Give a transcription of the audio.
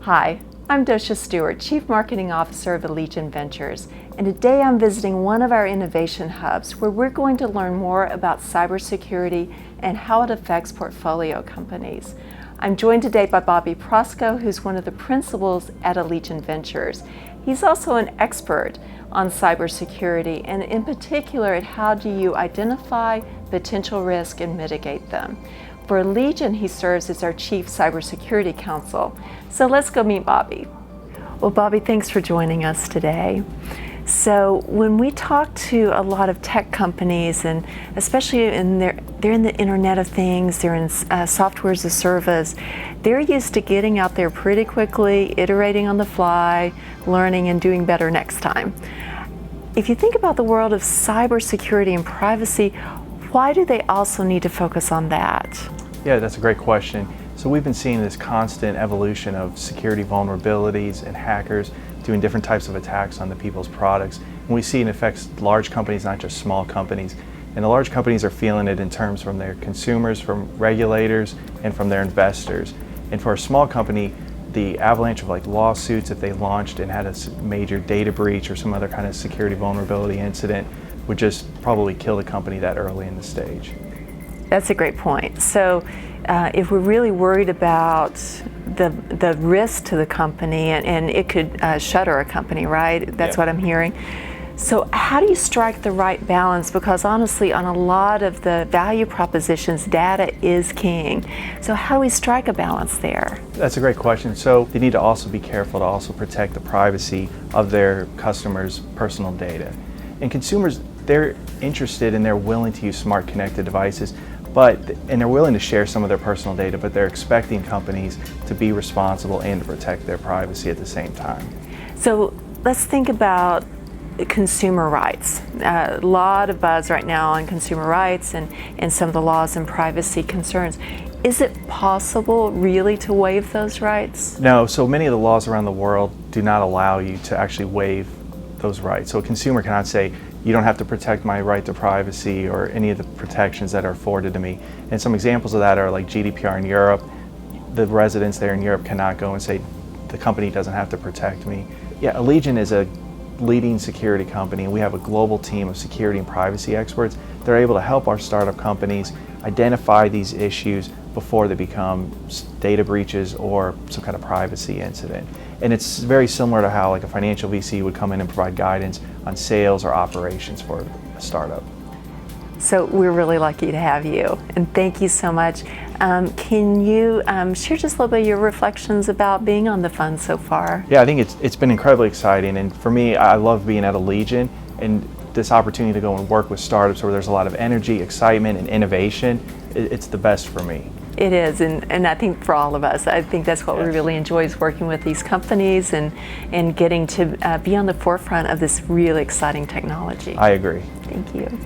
Hi, I'm Doshia Stewart, Chief Marketing Officer of Allegion Ventures, and today I'm visiting one of our innovation hubs where we're going to learn more about cybersecurity and how it affects portfolio companies. I'm joined today by Bobby Prostko, who's one of the principals at Allegion Ventures. He's also an expert on cybersecurity, and in particular at how do you identify potential risk and mitigate them. For Allegion, he serves as our Chief Cybersecurity Counsel. So let's go meet Bobby. Well, Bobby, thanks for joining us today. So when we talk to a lot of tech companies, and especially they're in the Internet of Things, they're in software as a service, they're used to getting out there pretty quickly, iterating on the fly, learning and doing better next time. If you think about the world of cybersecurity and privacy, why do they also need to focus on that? Yeah, that's a great question. So we've been seeing this constant evolution of security vulnerabilities and hackers doing different types of attacks on the people's products. And we see it affects large companies, not just small companies. And the large companies are feeling it in terms from their consumers, from regulators, and from their investors. And for a small company, the avalanche of lawsuits if they launched and had a major data breach or some other kind of security vulnerability incident would just probably kill the company that early in the stage. That's a great point. So if we're really worried about the risk to the company, and it could shutter a company, right? That's what I'm hearing. So how do you strike the right balance? Because honestly, on a lot of the value propositions, data is king. So how do we strike a balance there? That's a great question. So they need to also be careful to also protect the privacy of their customers' personal data. And consumers, they're interested and they're willing to use smart connected devices, and they're willing to share some of their personal data, but they're expecting companies to be responsible and to protect their privacy at the same time. So let's think about consumer rights. A lot of buzz right now on consumer rights and some of the laws and privacy concerns. Is it possible really to waive those rights? No, so many of the laws around the world do not allow you to actually waive those rights. So a consumer cannot say, you don't have to protect my right to privacy or any of the protections that are afforded to me. And some examples of that are like GDPR in Europe. The residents there in Europe cannot go and say, the company doesn't have to protect me. Yeah, Allegion is a leading security company, and we have a global team of security and privacy experts. They're able to help our startup companies identify these issues before they become data breaches or some kind of privacy incident. And it's very similar to how a financial VC would come in and provide guidance on sales or operations for a startup. So we're really lucky to have you, and thank you so much. Can you share just a little bit of your reflections about being on the fund so far? Yeah, I think it's been incredibly exciting, and for me, I love being at Allegion, and this opportunity to go and work with startups where there's a lot of energy, excitement, and innovation, it's the best for me. It is, and I think for all of us, I think that's what we really enjoy is working with these companies and getting to be on the forefront of this really exciting technology. I agree. Thank you.